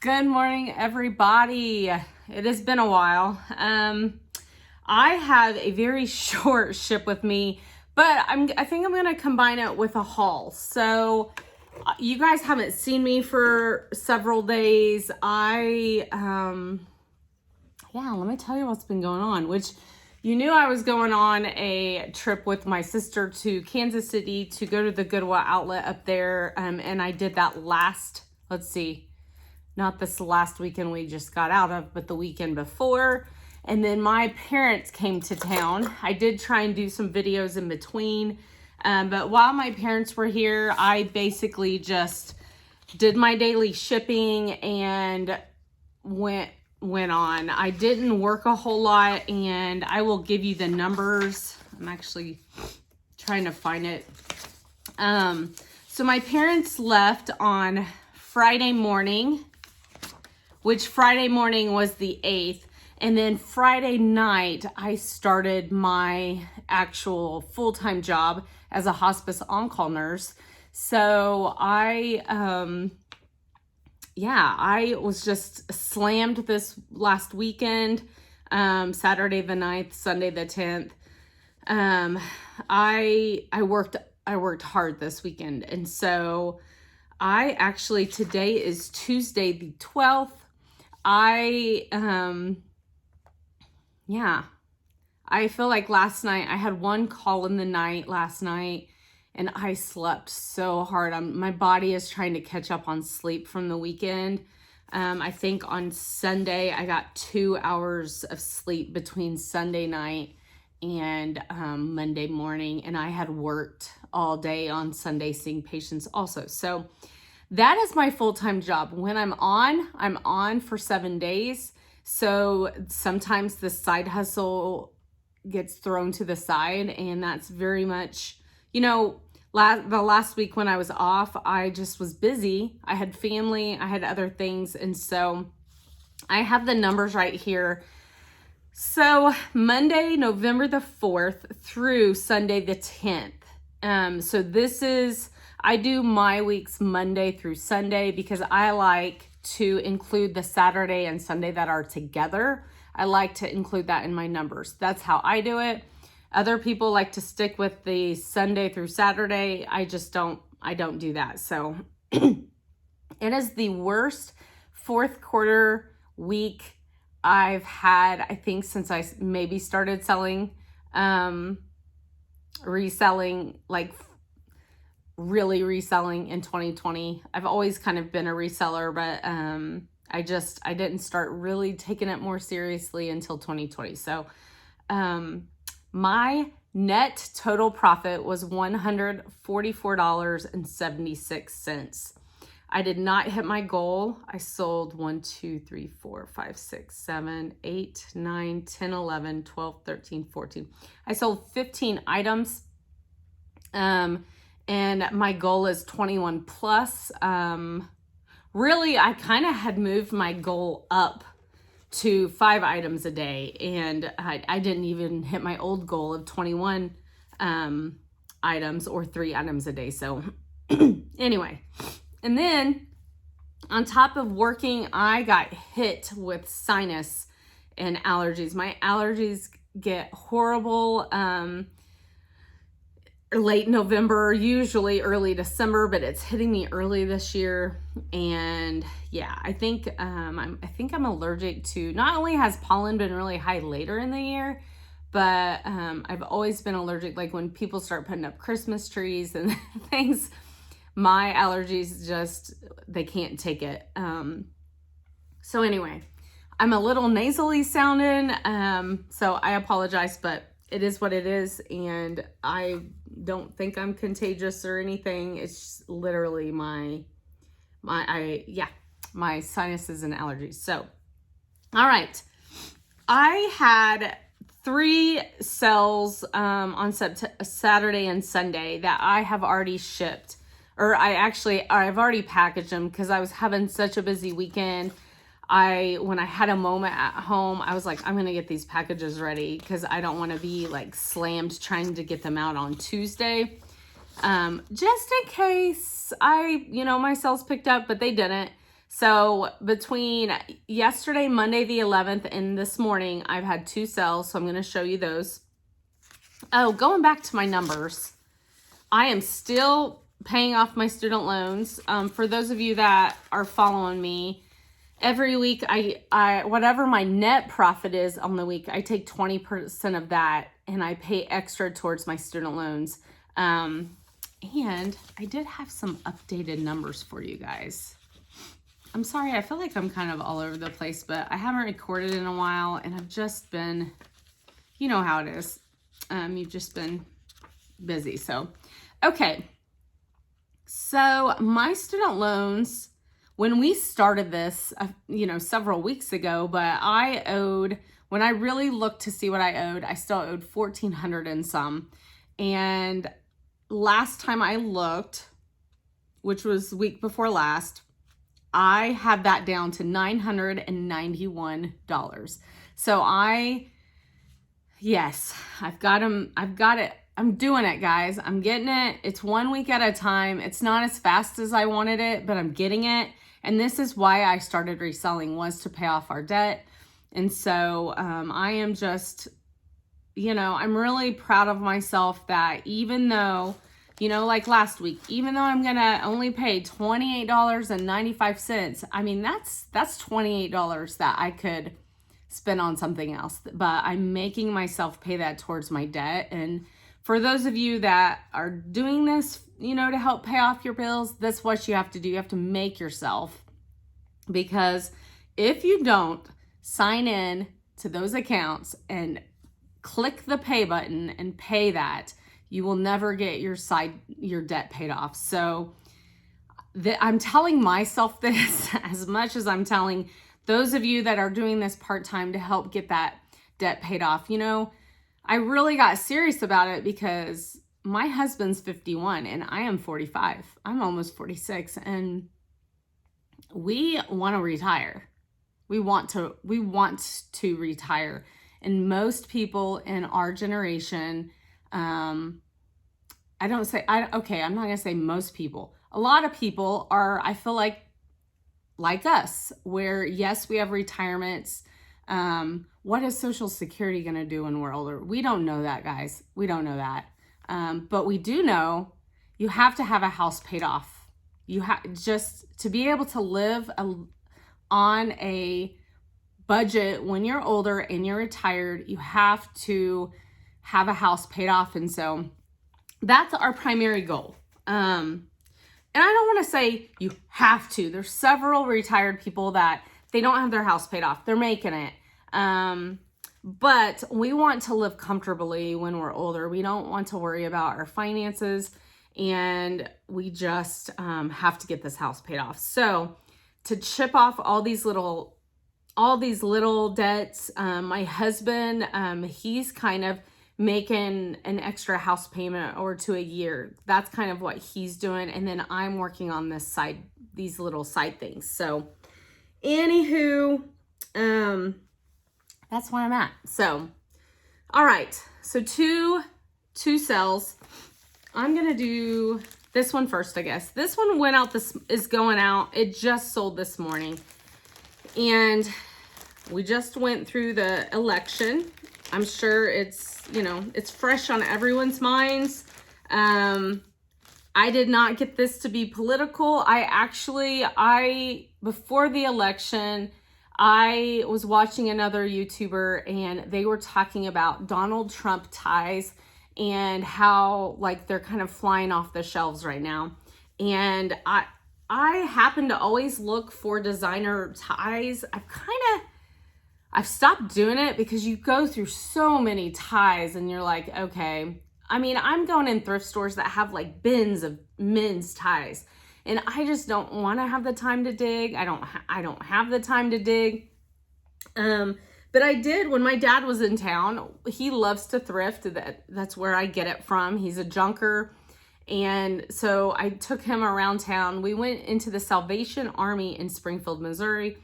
Good morning, everybody. It has been a while. I have a very short ship with me, but I think I'm going to combine it with a haul. So you guys haven't seen me for several days. Let me tell you what's been going on, which you knew I was going on a trip with my sister to Kansas City to go to the Goodwill outlet up there. And I did that not this last weekend we just got out of, but the weekend before. And then my parents came to town. I did try and do some videos in between. But while my parents were here, I basically just did my daily shipping and went on. I didn't work a whole lot, and I will give you the numbers. I'm actually trying to find it. So my parents left on Friday morning, which Friday morning was the 8th. And then Friday night, I started my actual full-time job as a hospice on-call nurse. So I was just slammed this last weekend, Saturday the 9th, Sunday the 10th. I worked hard this weekend. And so today is Tuesday the 12th. I feel like last night, I had one call in the night last night, and I slept so hard. My body is trying to catch up on sleep from the weekend. I think on Sunday, I got 2 hours of sleep between Sunday night and Monday morning, and I had worked all day on Sunday seeing patients also. So that is my full-time job. When I'm on for 7 days. So sometimes the side hustle gets thrown to the side, and that's very much, the last week when I was off, I just was busy. I had family, I had other things. And so I have the numbers right here. So Monday, November the 4th through Sunday the 10th. I do my weeks Monday through Sunday because I like to include the Saturday and Sunday that are together. I like to include that in my numbers. That's how I do it. Other people like to stick with the Sunday through Saturday. I don't do that. So it is the worst fourth quarter week I've had, I think, since I maybe started reselling, like really reselling in 2020. I've always kind of been a reseller, but I didn't start really taking it more seriously until 2020. So my net total profit was $144.76. I did not hit my goal. I sold 1, 2, 3, 4, 5, 6, 7, 8, 9, 10, 11, 12, 13, 14. I sold 15 items. And my goal is 21 plus. Really, I kind of had moved my goal up to 5 items a day. And I didn't even hit my old goal of 21 items or 3 items a day. So anyway, and then on top of working, I got hit with sinus and allergies. My allergies get horrible. Late November, usually early December, but it's hitting me early this year. And yeah, I think I'm allergic to, not only has pollen been really high later in the year, but I've always been allergic. Like when people start putting up Christmas trees and things, my allergies they can't take it. So anyway, I'm a little nasally sounding, so I apologize, but it is what it is, and I don't think I'm contagious or anything. It's just literally my sinuses and allergies. So, all right. I had 3 sales on Saturday and Sunday that I have already shipped, or I've already packaged them because I was having such a busy weekend. When I had a moment at home, I was like, I'm going to get these packages ready because I don't want to be like slammed trying to get them out on Tuesday. Just in case my sales picked up, but they didn't. So between yesterday, Monday the 11th, and this morning, I've had 2 sales. So I'm going to show you those. Oh, going back to my numbers, I am still paying off my student loans. For those of you that are following me, every week, I whatever my net profit is on the week, I take 20% of that and I pay extra towards my student loans. And I did have some updated numbers for you guys. I'm sorry, I feel like I'm kind of all over the place, but I haven't recorded in a while and I've just been, you know how it is. You've just been busy. So, okay. So my student loans, when we started this, several weeks ago, but I owed, when I really looked to see what I owed, I still owed $1,400 and some. And last time I looked, which was week before last, I had that down to $991. So I've got it. I'm doing it, guys. I'm getting it. It's 1 week at a time. It's not as fast as I wanted it, but I'm getting it. And this is why I started reselling, was to pay off our debt. And so I am just, I'm really proud of myself that even though, like last week, even though I'm going to only pay $28.95, I mean, that's $28 that I could spend on something else, but I'm making myself pay that towards my debt. And for those of you that are doing this, to help pay off your bills, that's what you have to do. You have to make yourself, because if you don't sign in to those accounts and click the pay button and pay that, you will never get your debt paid off. So I'm telling myself this as much as I'm telling those of you that are doing this part-time to help get that debt paid off. I really got serious about it because my husband's 51 and I am 45. I'm almost 46, and we want to retire. We want to retire. And most people in our generation, I'm not going to say most people. A lot of people are, I feel like us, where yes, we have retirements. What is Social Security going to do when we're older? We don't know that, guys. We don't know that. But we do know you have to have a house paid off. You have just to be able to live on a budget when you're older and you're retired. You have to have a house paid off, and so that's our primary goal. And I don't want to say you have to. There's several retired people that they don't have their house paid off. They're making it. But we want to live comfortably when we're older. We don't want to worry about our finances, and we just have to get this house paid off. So to chip off all these little debts, my husband, he's kind of making an extra house payment or two a year. That's kind of what he's doing. And then I'm working on these little side things. So anywho, that's where I'm at. So, all right. So two sales. I'm going to do this one first, I guess. This one is going out. It just sold this morning. And we just went through the election. I'm sure it's fresh on everyone's minds. I did not get this to be political. Before the election, I was watching another YouTuber and they were talking about Donald Trump ties and how like they're kind of flying off the shelves right now. And I happen to always look for designer ties. I've stopped doing it because you go through so many ties and you're like, okay. I mean, I'm going in thrift stores that have like bins of men's ties, and I just don't want to have the time to dig. I don't have the time to dig. But I did when my dad was in town. He loves to thrift. That's where I get it from. He's a junker. And so I took him around town. We went into the Salvation Army in Springfield, Missouri.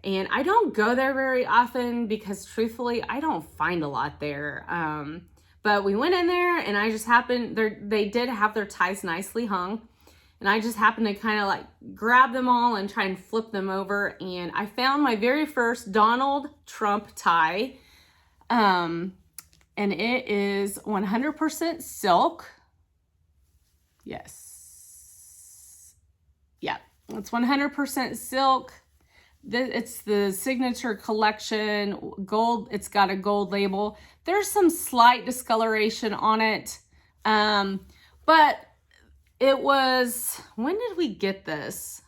And I don't go there very often because truthfully, I don't find a lot there. But we went in there and I just happened, they did have their ties nicely hung. and I just happened to kind of like grab them all and try and flip them over, and I found my very first Donald Trump tie. And it is 100% silk. Yes. Yeah, it's 100% silk. It's the signature collection gold. It's got a gold label. There's some slight discoloration on it. But it was, when did we get this?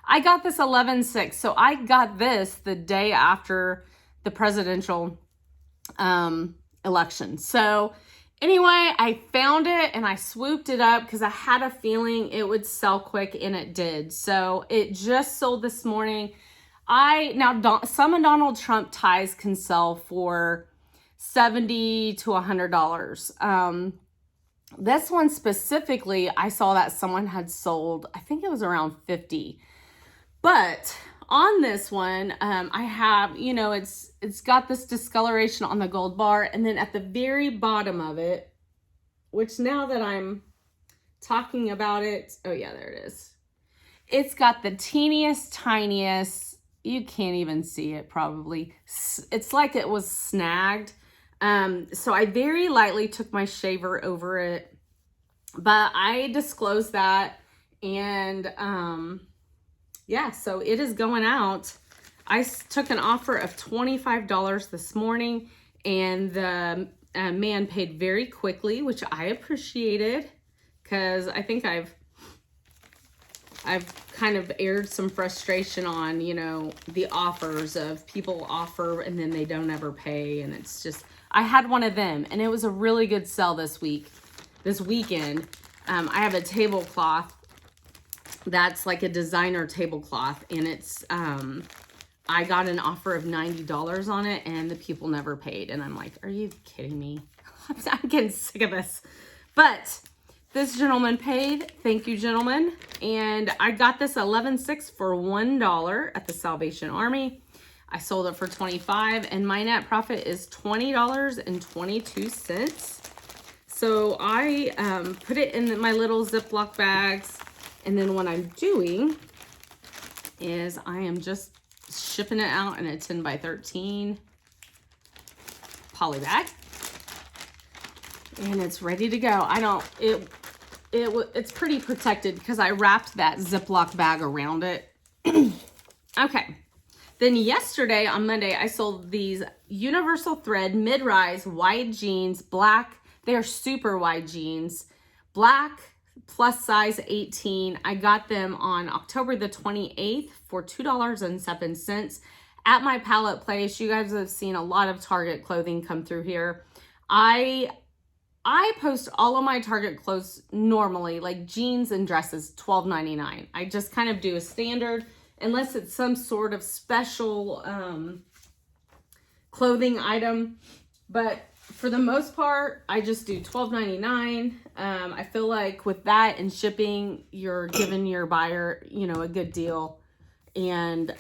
I got this 11/6. So I got this the day after the presidential election. So anyway, I found it and I swooped it up because I had a feeling it would sell quick, and it did. So it just sold this morning. Some of Donald Trump ties can sell for $70 to $100. This one specifically, I saw that someone had sold, I think it was around $50. But on this one, I have, you know, it's got this discoloration on the gold bar, and then at the very bottom of it, which now that I'm talking about it, oh yeah, there it is. It's got the teeniest, tiniest, you can't even see it probably. It's like it was snagged. So I very lightly took my shaver over it, but I disclosed that, and yeah, so it is going out. I took an offer of $25 this morning, and the man paid very quickly, which I appreciated, because I think I've kind of aired some frustration on, you know, the offers of people offer and then they don't ever pay. And it's just, I had one of them, and it was a really good sell this weekend. I have a tablecloth that's like a designer tablecloth, and it's, I got an offer of $90 on it, and the people never paid. And I'm like, are you kidding me? I'm getting sick of this. But this gentleman paid. Thank you, gentlemen. And I got this 11/6 for $1 at the Salvation Army. I sold it for $25, and my net profit is $20.22. So I put it in my little Ziploc bags, and then what I'm doing is I am just shipping it out in a 10x13 poly bag, and it's ready to go. It's pretty protected because I wrapped that Ziploc bag around it. Okay. Then yesterday on Monday, I sold these universal thread mid-rise wide jeans, black. They are super wide jeans, black, plus size 18. I got them on October the 28th for $2.07 at my pallet place. You guys have seen a lot of Target clothing come through here. I post all of my Target clothes normally, like jeans and dresses, $12.99. I just kind of do a standard, unless it's some sort of special clothing item. But for the most part, I just do $12.99. I feel like with that and shipping, you're giving your buyer, you know, a good deal. And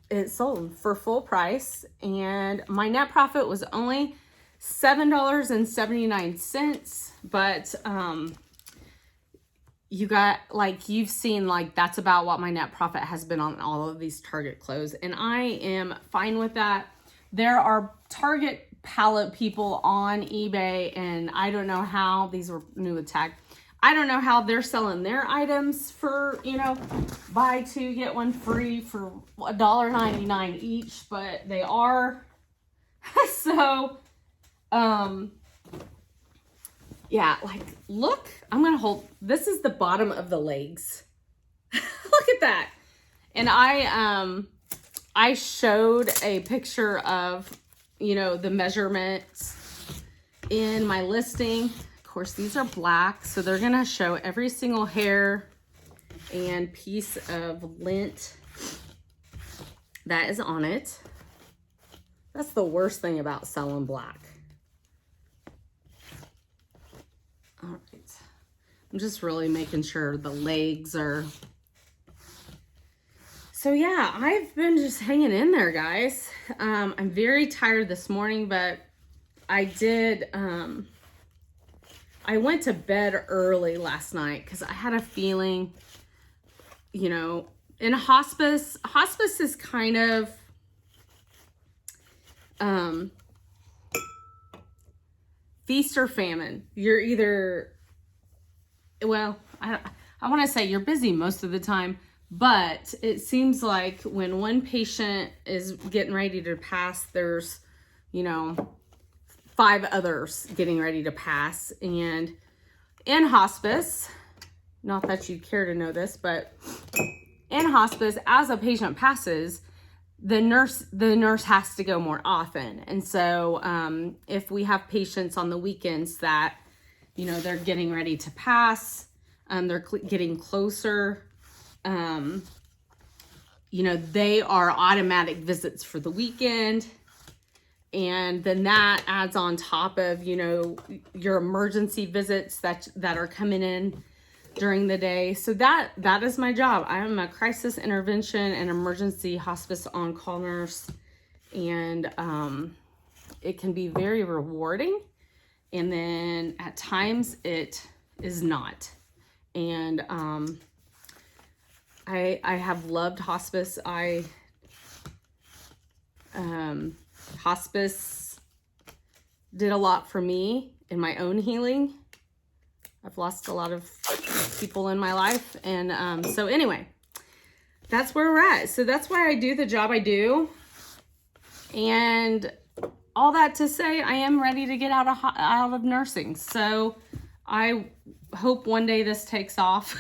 it sold for full price. And my net profit was only $7.79, but you got, like, you've seen, like, that's about what my net profit has been on all of these Target clothes, and I am fine with that. There are Target pallet people on eBay, and I don't know how, these were new with tag, I don't know how they're selling their items for, you know, buy two get one free for $1.99 each, but they are. So yeah, like, look, I'm gonna hold, this is the bottom of the legs. Look at that. And I showed a picture of, you know, the measurements in my listing. Of course, these are black, so they're gonna show every single hair and piece of lint that is on it. That's the worst thing about selling black. All right, I'm just really making sure the legs are. So yeah, I've been just hanging in there, guys. I'm very tired this morning, but I I went to bed early last night because I had a feeling, you know, in hospice is kind of, feast or famine. You're either, well, I want to say you're busy most of the time, but it seems like when one patient is getting ready to pass, there's, you know, 5 others getting ready to pass. And in hospice, not that you'd care to know this, but in hospice, as a patient passes, the nurse has to go more often. And so if we have patients on the weekends that, you know, they're getting ready to pass, they're getting closer, you know, they are automatic visits for the weekend. And then that adds on top of, you know, your emergency visits that are coming in during the day. So that is my job. I am a crisis intervention and emergency hospice on-call nurse. And it can be very rewarding. And then at times it is not. And I have loved hospice. Hospice did a lot for me in my own healing. I've lost a lot of people in my life. And so anyway, that's where we're at. So that's why I do the job I do. And all that to say, I am ready to get out of nursing. So I hope one day this takes off.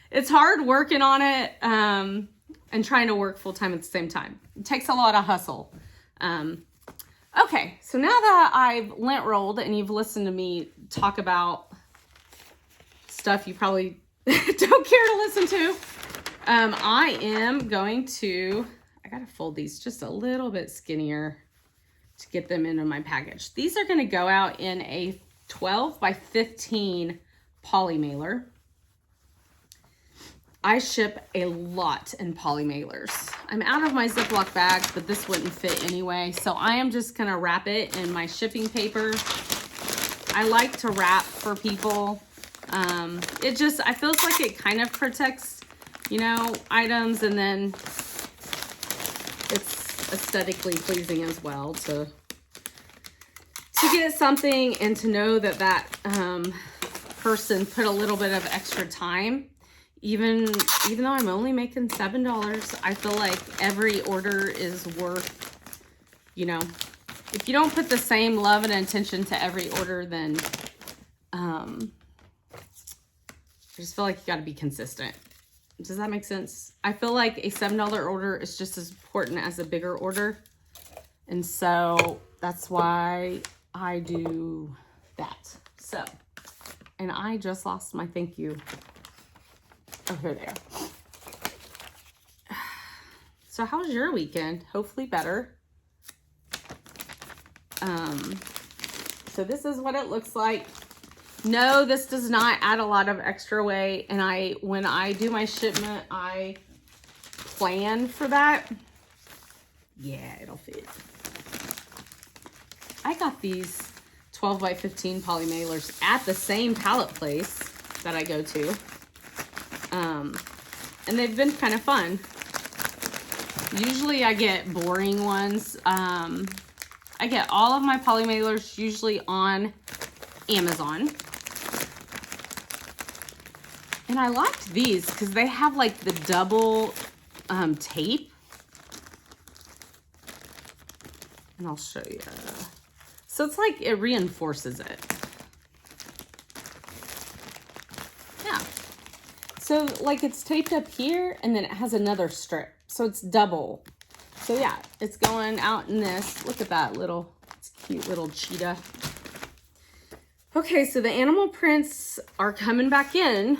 It's hard working on it and trying to work full time at the same time. It takes a lot of hustle. Okay, so now that I've lint rolled and you've listened to me talk about stuff you probably don't care to listen to, I am going to, I gotta fold these just a little bit skinnier to get them into my package. These are gonna go out in a 12 by 15 poly mailer. I ship a lot in poly mailers. I'm out of my Ziploc bags, but this wouldn't fit anyway. So I am just gonna wrap it in my shipping paper. I like to wrap for people. I feel like it kind of protects, you know, items, and then it's aesthetically pleasing as well to get something and to know that person put a little bit of extra time. Even though I'm only making $7, I feel like every order is worth, you know, if you don't put the same love and attention to every order, then I just feel like you got to be consistent. Does that make sense? I feel like a $7 order is just as important as a bigger order. And so that's why I do that. So, and I just lost my thank you. Oh, here they are. So how was your weekend? Hopefully better. So this is what it looks like. No, this does not add a lot of extra weight. And when I do my shipment, I plan for that. Yeah, it'll fit. I got these 12 by 15 poly mailers at the same pallet place that I go to. And they've been kind of fun. Usually I get boring ones. I get all of my poly mailers usually on Amazon. And I liked these because they have like the double tape. And I'll show you. So it's like it reinforces it. So like it's taped up here and then it has another strip. So it's double. So yeah, it's going out in this. Look at that little, it's cute little cheetah. Okay, so the animal prints are coming back in.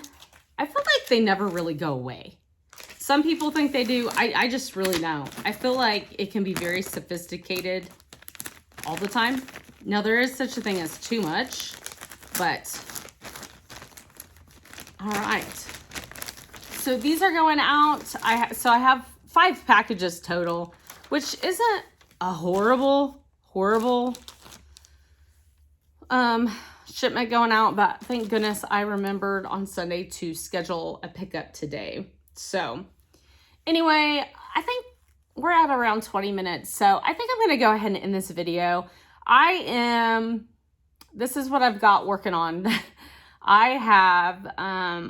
I feel like they never really go away. Some people think they do. I just really don't. I feel like it can be very sophisticated all the time. Now there is such a thing as too much, but all right. So these are going out. So I have 5 packages total, which isn't a horrible shipment going out, but thank goodness I remembered on Sunday to schedule a pickup today. So anyway, I think we're at around 20 minutes. So I think I'm going to go ahead and end this video. This is what I've got working on. I have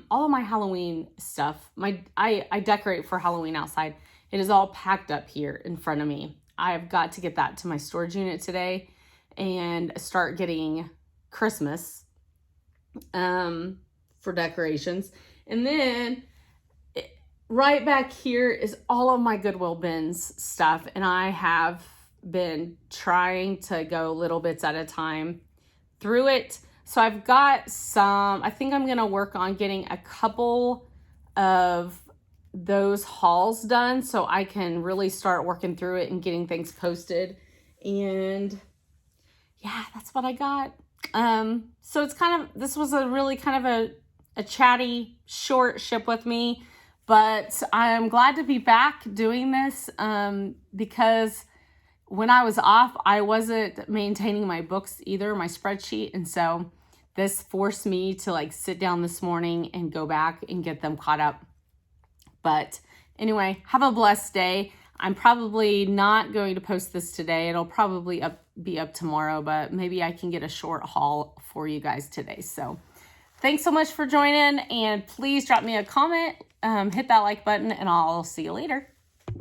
all of my Halloween stuff. I decorate for Halloween outside. It is all packed up here in front of me. I've got to get that to my storage unit today and start getting Christmas for decorations. And then right back here is all of my Goodwill bins stuff. And I have been trying to go little bits at a time through it. So I've got some, I think I'm going to work on getting a couple of those hauls done so I can really start working through it and getting things posted. And yeah, that's what I got. So it's kind of, this was a really kind of a chatty, short ship with me, but I'm glad to be back doing this, because when I was off, I wasn't maintaining my books either, my spreadsheet. And so this forced me to like sit down this morning and go back and get them caught up. But anyway, have a blessed day. I'm probably not going to post this today. It'll probably be up tomorrow, but maybe I can get a short haul for you guys today. So thanks so much for joining, and please drop me a comment, hit that like button, and I'll see you later.